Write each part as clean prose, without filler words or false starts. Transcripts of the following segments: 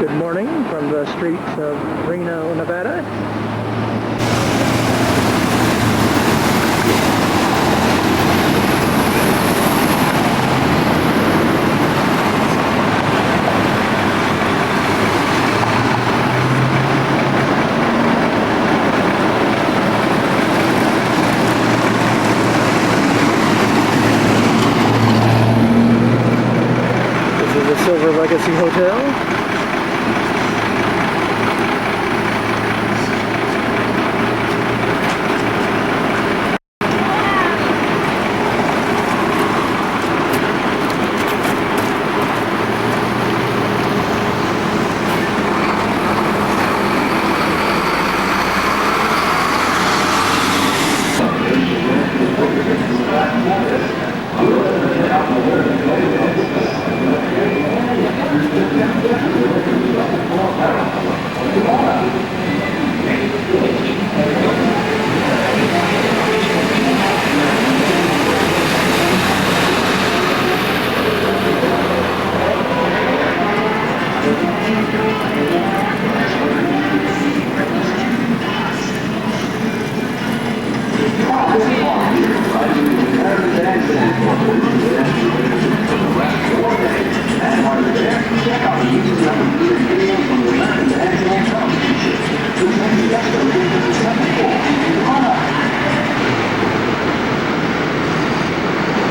Good morning from the streets of Reno, Nevada. This is the Silver Legacy Hotel.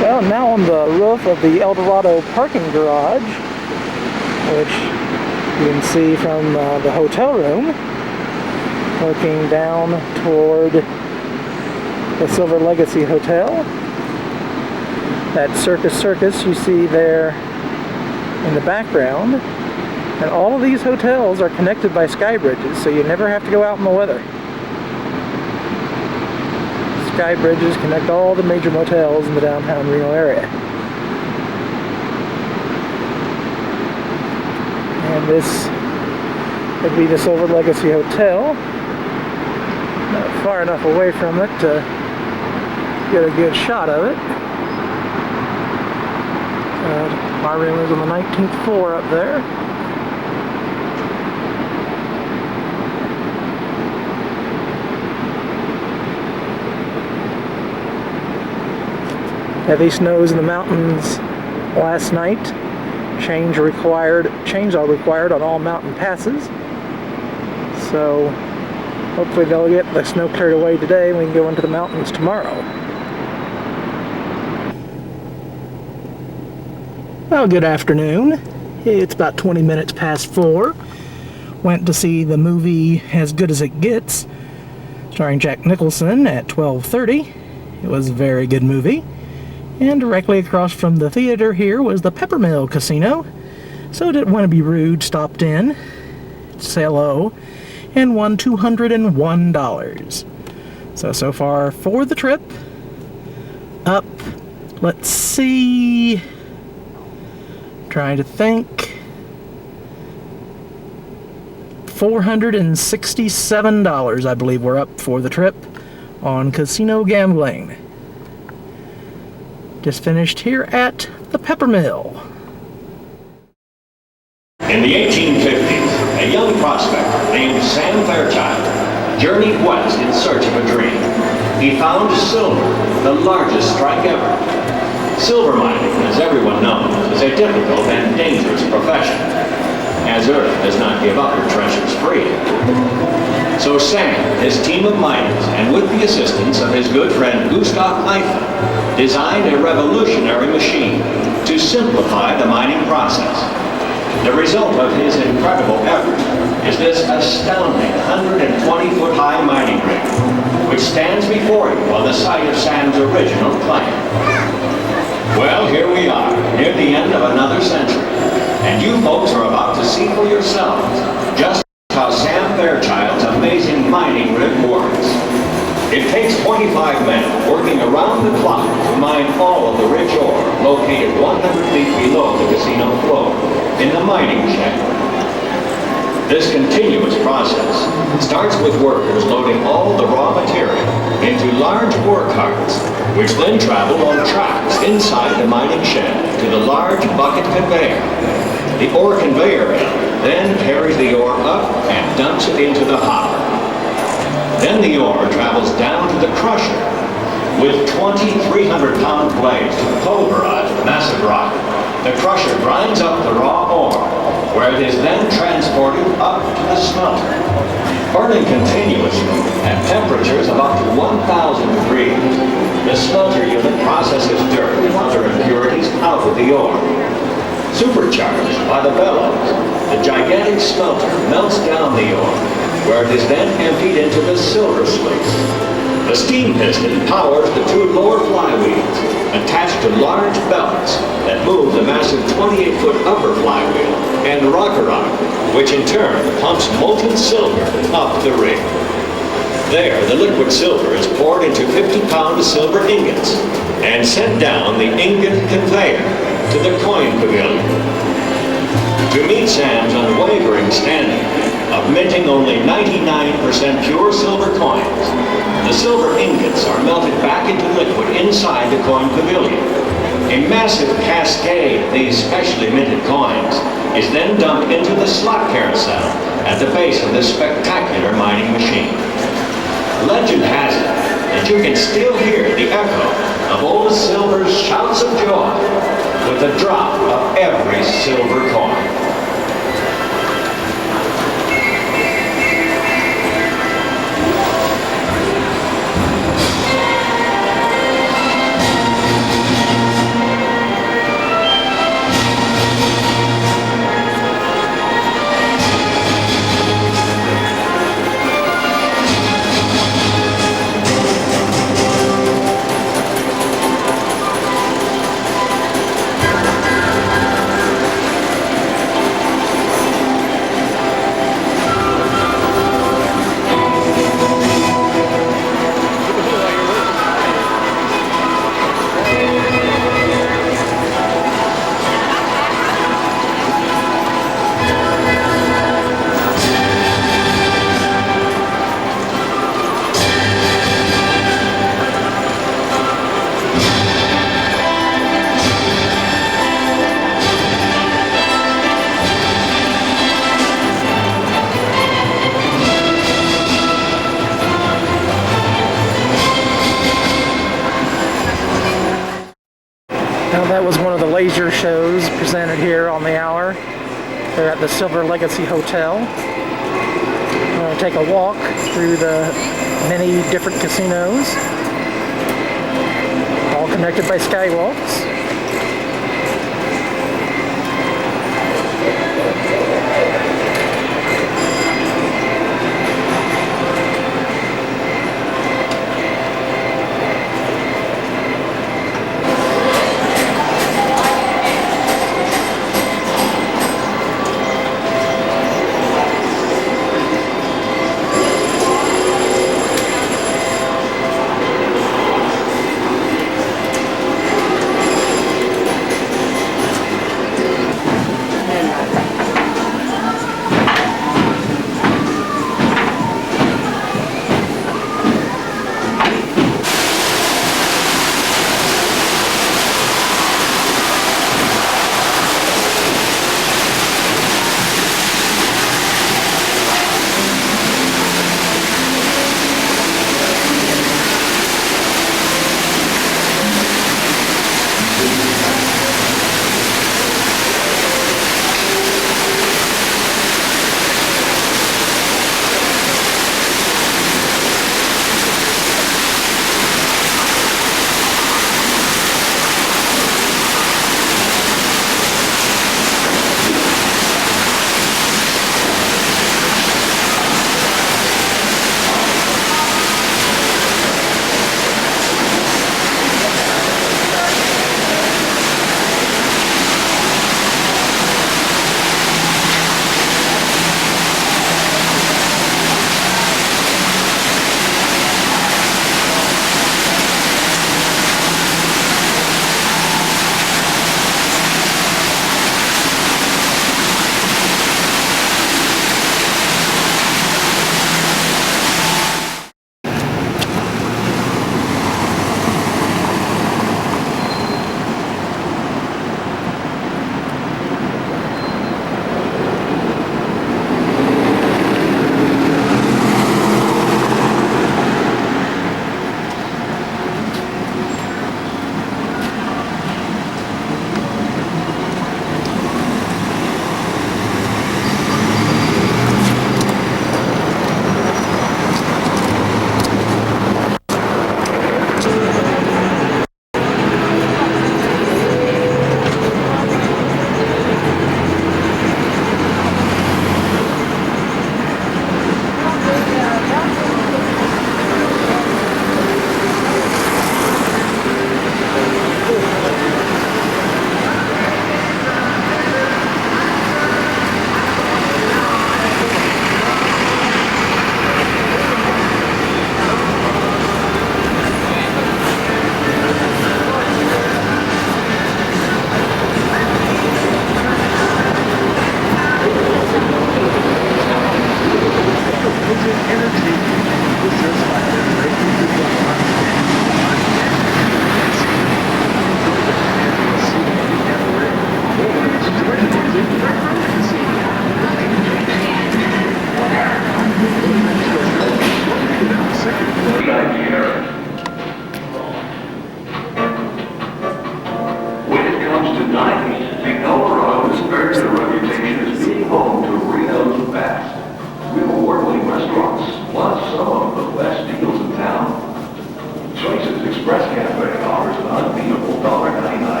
Well, now on the roof of the El Dorado parking garage, which you can see from the hotel room, looking down toward the Silver Legacy Hotel. That Circus Circus you see there in the background. And all of these hotels are connected by sky bridges, so you never have to go out in the weather. Sky bridges connect all the major motels in the downtown Reno area. And this would be the Silver Legacy Hotel. Not far enough away from it to get a good shot of it. Our room is on the 19th floor up there. Heavy snows in the mountains last night. Chainsaw required on all mountain passes. So hopefully they'll get the snow cleared away today and we can go into the mountains tomorrow. Well, good afternoon. It's about 20 minutes past 4. Went to see the movie As Good as It Gets, starring Jack Nicholson, at 12:30. It was a very good movie. And directly across from the theater here was the Peppermill Casino. So didn't want to be rude, stopped in, say hello, and won $201. So far for the trip, up, let's see, trying to think, $467 I believe we're up for the trip on casino gambling. Just finished here at the Peppermill. In the 1850s, a young prospector named Sam Fairchild journeyed west in search of a dream. He found silver, the largest strike ever. Silver mining, as everyone knows, is a difficult and dangerous profession, as Earth does not give up her treasures free. So Sam, his team of miners, and with the assistance of his good friend Gustav Eiffel, designed a revolutionary machine to simplify the mining process. The result of his incredible effort is this astounding 120-foot high mining rig, which stands before you on the site of Sam's original plan. Well, here we are, near the end of another century, and you folks are about to see for yourselves just how Sam Fairchild's amazing mining rig works. It takes 25 men working around the clock to mine all of the rich ore located 100 feet below the casino floor in the mining shaft. This continuous process starts with workers loading all the raw material into large ore carts, which then travel on tracks inside the mining shaft to the large bucket conveyor. The ore conveyor belt then carries the ore up and dumps it into the hopper. Then the ore travels down to the crusher with 2,300-pound blades to pulverize the massive rock. The crusher grinds up the raw ore, where it is then transported up to the smelter, burning continuously at temperatures of up to 1,000 degrees. The smelter unit processes dirt and other impurities out of the ore. Supercharged by the bellows, the gigantic smelter melts down the ore, where it is then emptied into the silver slates. The steam piston powers the two lower flywheels, attached to large belts that move the massive 28-foot upper flywheel and rocker arm, which in turn pumps molten silver up the rig. There, the liquid silver is poured into 50-pound silver ingots and sent down the ingot conveyor to the coin pavilion. To meet Sam's unwavering standard of minting only 99% pure silver coins, the silver ingots are melted back into liquid inside the coin pavilion. A massive cascade of these specially minted coins is then dumped into the slot carousel at the base of this spectacular mining machine. Legend has it that you can still hear the echo of old Silver's shouts of joy with the drop of every silver coin. Now that was one of the laser shows presented here on the hour. They're at the Silver Legacy Hotel. I'm going to take a walk through the many different casinos, all connected by skywalks.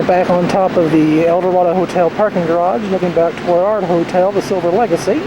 We're back on top of the Eldorado Hotel parking garage, looking back toward our hotel, the Silver Legacy.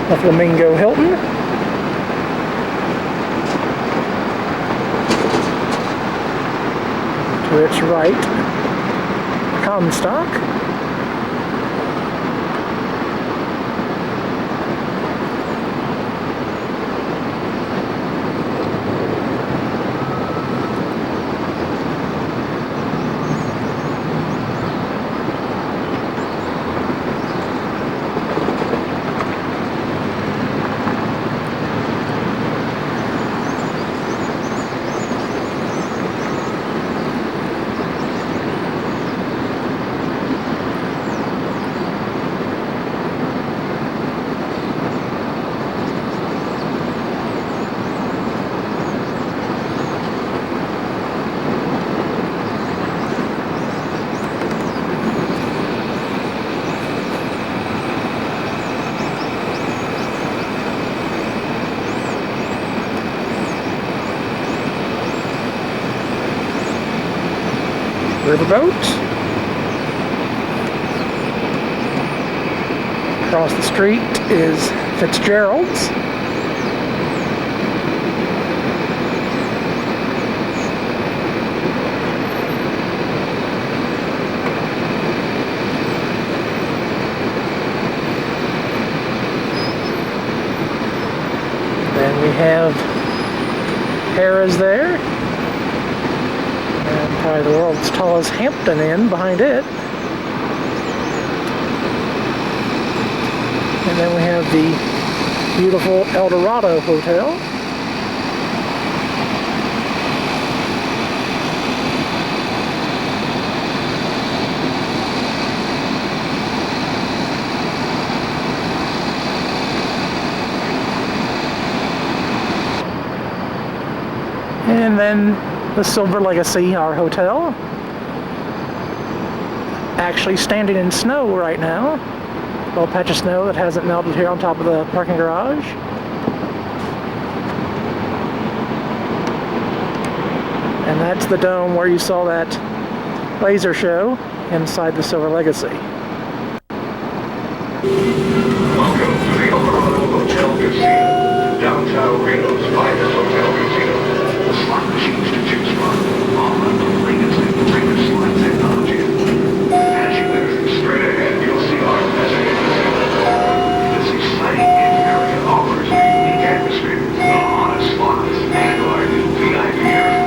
The Flamingo Hilton. To its right, Comstock. Riverboat. Across the street is Fitzgerald's. Then we have Harrah's there. Probably the world's tallest Hampton Inn behind it. And then we have the beautiful Eldorado Hotel. And then the Silver Legacy, our hotel. Actually standing in snow right now. A little patch of snow that hasn't melted here on top of the parking garage. And that's the dome where you saw that laser show inside the Silver Legacy. Welcome to the Eldorado Hotel Casino, downtown Reno's finest hotel casino. Slot machines to choose from, all of the latest entertainment slot technology. As you enter straight ahead, you'll see our mezzanine casino. This exciting area offers a unique atmosphere, the hottest slots, and our new VIP area.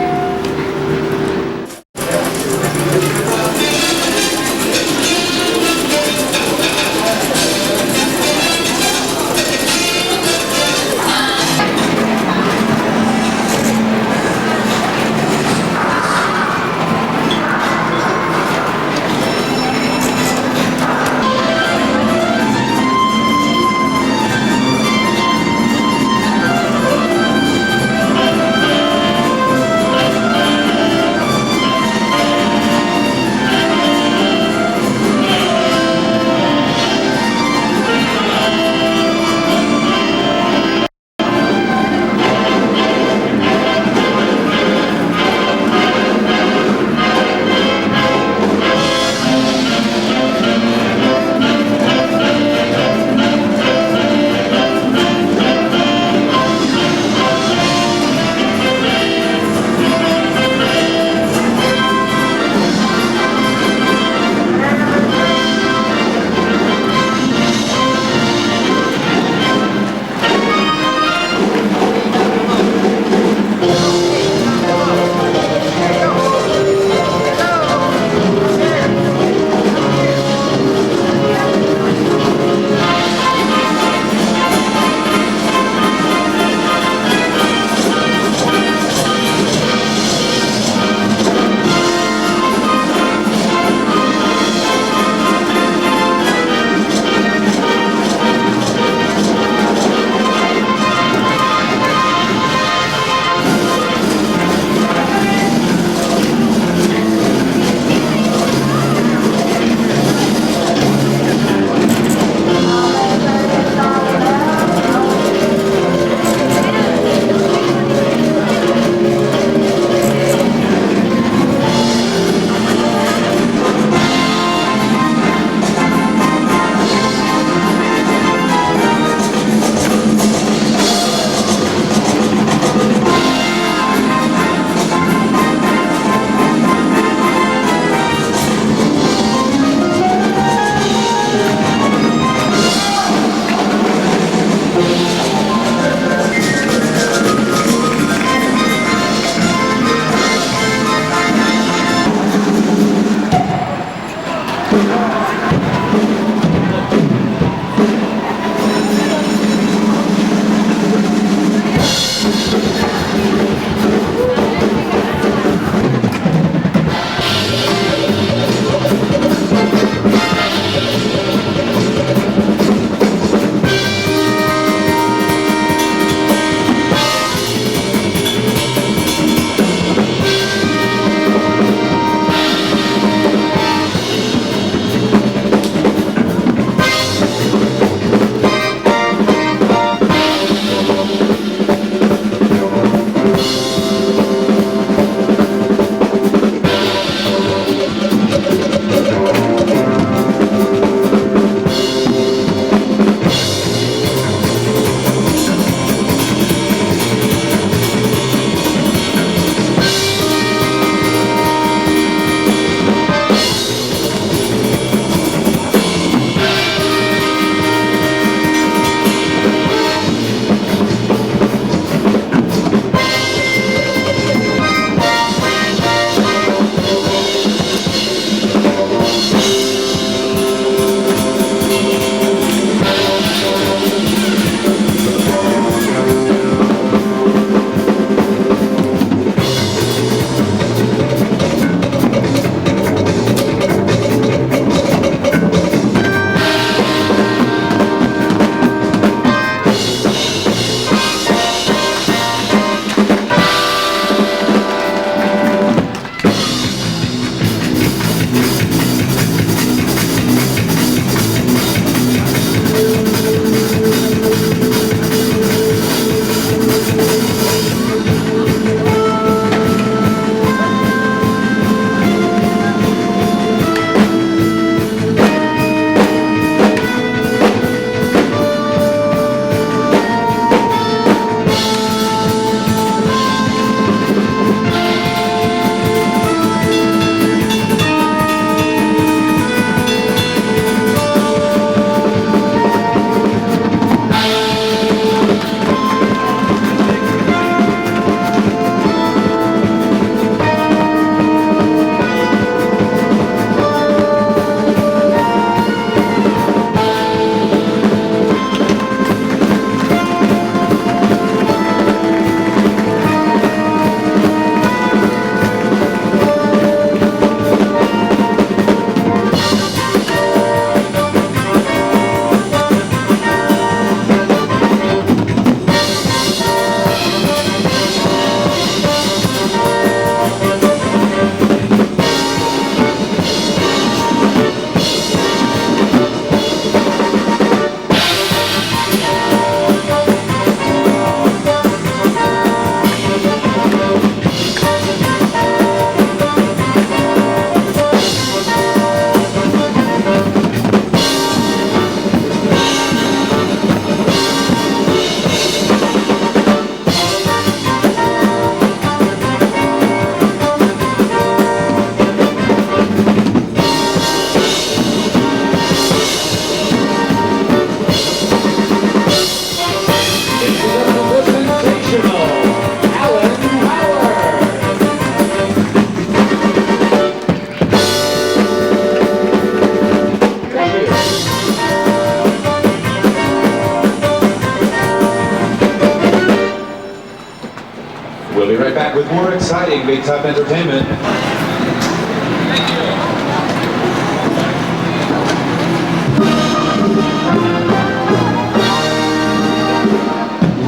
back with more exciting Big Top entertainment.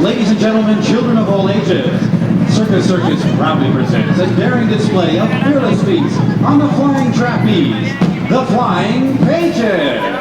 Ladies and gentlemen, children of all ages, Circus Circus proudly presents a daring display of fearless feats on the flying trapeze, the Flying Pages.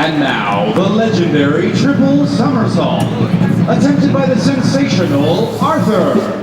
And now, the legendary triple somersault, attempted by the sensational Arthur.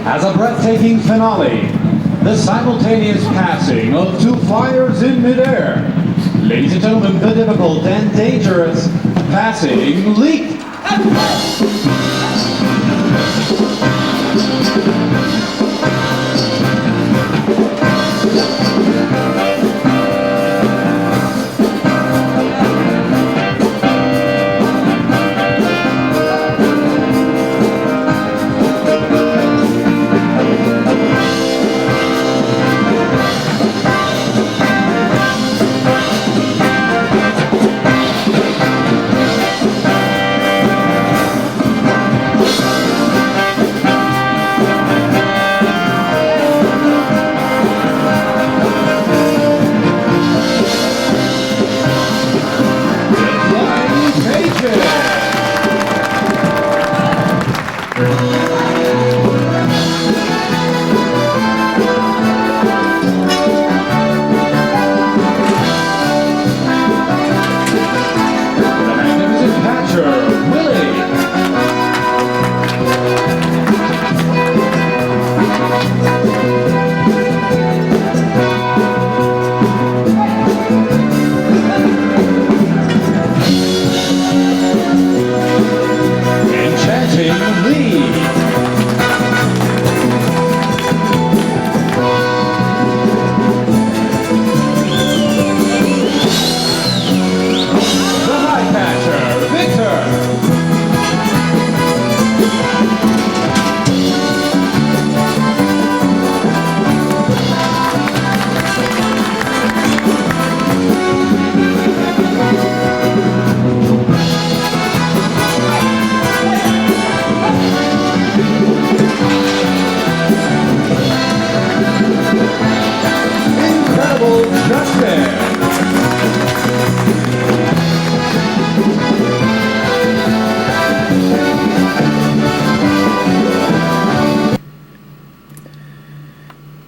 As a breathtaking finale, the simultaneous passing of two flyers in midair. Ladies and gentlemen, the difficult and dangerous passing leap.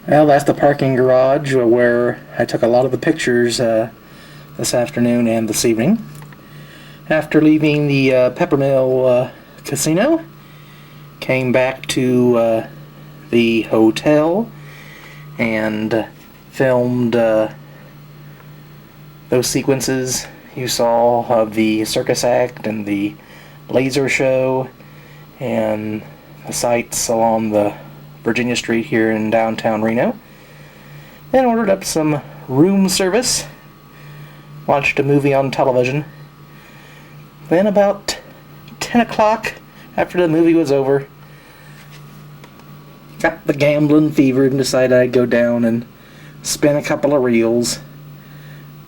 Well, that's the parking garage where I took a lot of the pictures this afternoon and this evening. After leaving the Peppermill Casino, came back to the hotel and filmed those sequences you saw of the circus act and the laser show and the sights along the Virginia Street here in downtown Reno. Then ordered up some room service, watched a movie on television. Then about 10 o'clock, after the movie was over, got the gambling fever and decided I'd go down and spin a couple of reels.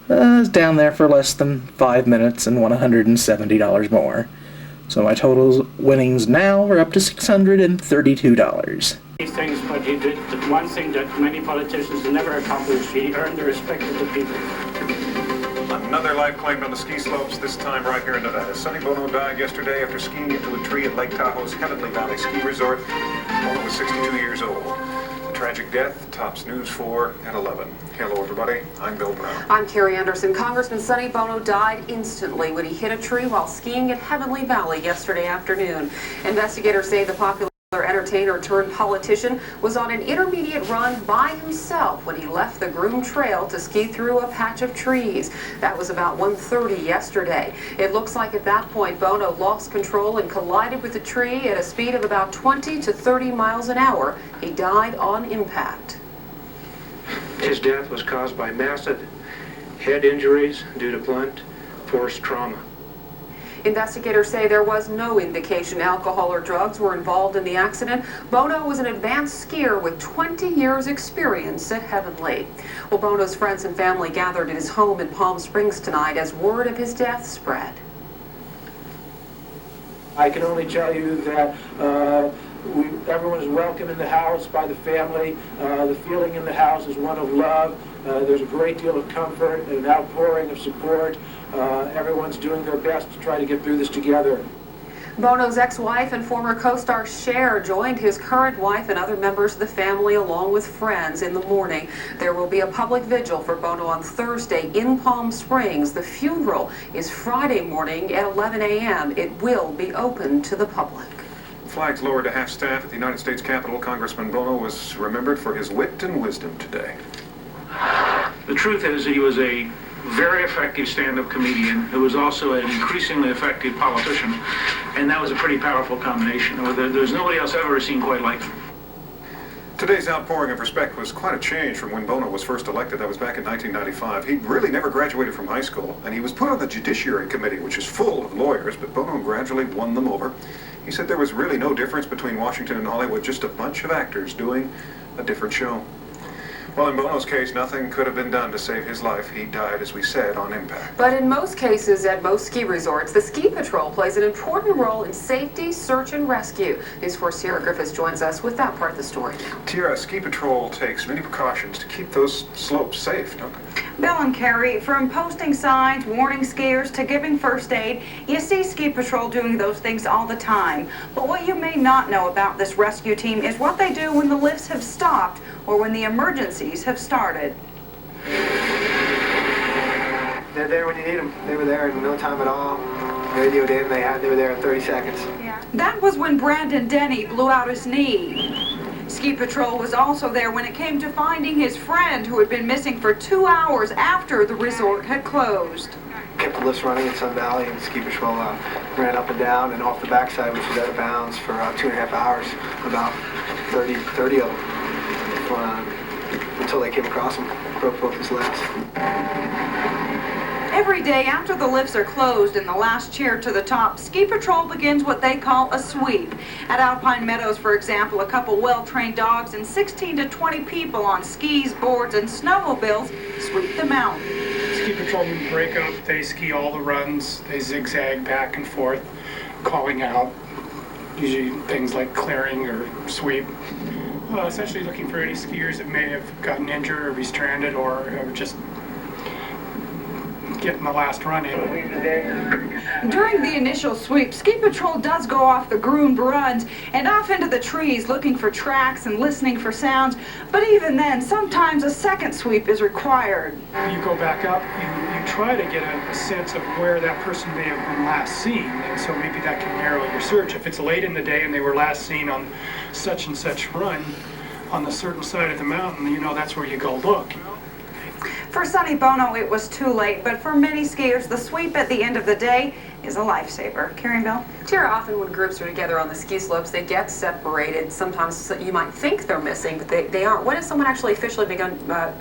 I was down there for less than 5 minutes and won $170 more. So my total winnings now are up to $632. These things, but he did one thing that many politicians never accomplished. He earned the respect of the people. Another life claimed on the ski slopes, this time right here in Nevada. Sonny Bono died yesterday after skiing into a tree at Lake Tahoe's Heavenly Valley Ski Resort. Bono was 62 years old. The tragic death tops News 4 at 11. Hello, everybody. I'm Bill Brown. I'm Carrie Anderson. Congressman Sonny Bono died instantly when he hit a tree while skiing at Heavenly Valley yesterday afternoon. Investigators say the popular entertainer turned politician was on an intermediate run by himself when he left the groomed trail to ski through a patch of trees. That was about 1:30 yesterday. It looks like at that point Bono lost control and collided with the tree at a speed of about 20 to 30 miles an hour. He died on impact. His death was caused by massive head injuries due to blunt force trauma. Investigators say there was no indication alcohol or drugs were involved in the accident. Bono was an advanced skier with 20 years experience at Heavenly. Well, Bono's friends and family gathered at his home in Palm Springs tonight as word of his death spread. I can only tell you that everyone is welcome in the house by the family. The feeling in the house is one of love. There's a great deal of comfort and an outpouring of support. Everyone's doing their best to try to get through this together. Bono's ex-wife and former co-star Cher joined his current wife and other members of the family along with friends in the morning. There will be a public vigil for Bono on Thursday in Palm Springs. The funeral is Friday morning at 11 a.m. It will be open to the public. Flags lowered to half staff at the United States Capitol. Congressman Bono was remembered for his wit and wisdom today. The truth is that he was a very effective stand-up comedian who was also an increasingly effective politician, and that was a pretty powerful combination. There's nobody else I've ever seen quite like him. Today's outpouring of respect was quite a change from when Bono was first elected. That was back in 1995. He really never graduated from high school, and he was put on the Judiciary Committee, which is full of lawyers, but Bono gradually won them over. He said there was really no difference between Washington and Hollywood, just a bunch of actors doing a different show. Well, in Bono's case, nothing could have been done to save his life. He died, as we said, on impact. But in most cases, at most ski resorts, the ski patrol plays an important role in safety, search, and rescue. News 4's Sierra Griffiths joins us with that part of the story now. Tierra, ski patrol takes many precautions to keep those slopes safe, don't they? Bill and Carrie, from posting signs, warning skiers, to giving first aid, you see ski patrol doing those things all the time. But what you may not know about this rescue team is what they do when the lifts have stopped or when the emergencies have started. They're there when you need them. They were there in no time at all. Radioed in, they were there in 30 seconds. Yeah. That was when Brandon Denny blew out his knee. Ski Patrol was also there when it came to finding his friend who had been missing for 2 hours after the resort had closed. Kept the lifts running at Sun Valley, and Ski Patrol ran up and down and off the backside, which was out of bounds, for 2.5 hours, about 30 of them, until they came across him, broke both his legs. Every day after the lifts are closed and the last chair to the top, Ski Patrol begins what they call a sweep. At Alpine Meadows, for example, a couple well-trained dogs and 16 to 20 people on skis, boards, and snowmobiles sweep the mountain. Ski Patrol break up, they ski all the runs, they zigzag back and forth, calling out, usually things like clearing or sweep. Essentially looking for any skiers that may have gotten injured or be stranded or just getting the last run in. During the initial sweep, Ski Patrol does go off the groomed runs and off into the trees looking for tracks and listening for sounds, but even then, sometimes a second sweep is required. You go back up, you try to get a sense of where that person may have been last seen, and so maybe that can narrow your search. If it's late in the day and they were last seen on such and such run on the certain side of the mountain, you know that's where you go look. For Sonny Bono, it was too late, but for many skiers, the sweep at the end of the day is a lifesaver. Carrie and Bill? Tara, often when groups are together on the ski slopes, they get separated. Sometimes you might think they're missing, but they aren't. When is someone actually officially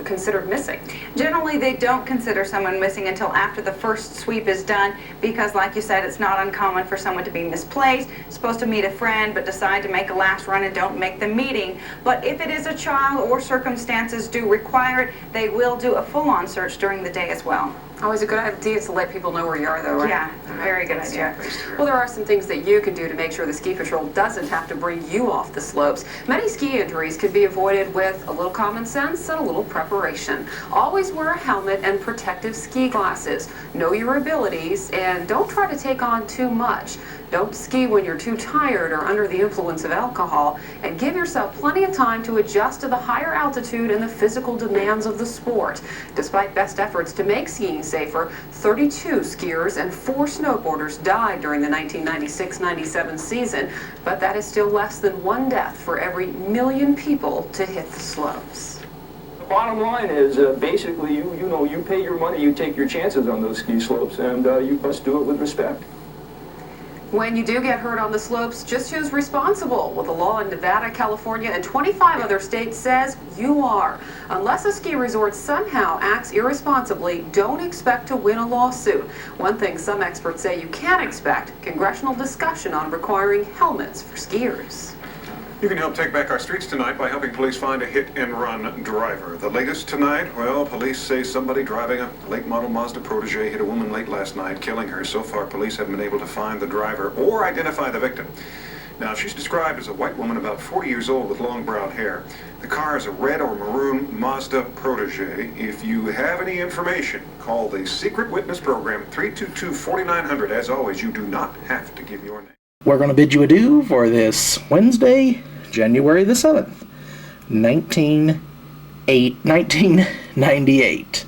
considered missing? Generally, they don't consider someone missing until after the first sweep is done, because like you said, it's not uncommon for someone to be misplaced, supposed to meet a friend, but decide to make a last run and don't make the meeting. But if it is a child or circumstances do require it, they will do a full-on search during the day as well. Always a good idea to let people know where you are, though, right? Yeah, very very good idea. Well, there are some things that you can do to make sure the ski patrol doesn't have to bring you off the slopes. Many ski injuries can be avoided with a little common sense and a little preparation. Always wear a helmet and protective ski glasses. Know your abilities and don't try to take on too much. Don't ski when you're too tired or under the influence of alcohol, and give yourself plenty of time to adjust to the higher altitude and the physical demands of the sport. Despite best efforts to make skiing safer, 32 skiers and 4 snowboarders died during the 1996-97 season, but that is still less than 1 death for every million people to hit the slopes. The bottom line is basically you pay your money, you take your chances on those ski slopes, and you must do it with respect. When you do get hurt on the slopes, just who's responsible? Well, the law in Nevada, California, and 25 other states says you are. Unless a ski resort somehow acts irresponsibly, don't expect to win a lawsuit. One thing some experts say you can expect: congressional discussion on requiring helmets for skiers. You can help take back our streets tonight by helping police find a hit-and-run driver. The latest tonight, well, police say somebody driving a late model Mazda Protege hit a woman late last night, killing her. So far, police haven't been able to find the driver or identify the victim. Now, she's described as a white woman about 40 years old with long brown hair. The car is a red or maroon Mazda Protege. If you have any information, call the Secret Witness Program, 322-4900. As always, you do not have to give your name. We're going to bid you adieu for this Wednesday, January the 7th, 1998.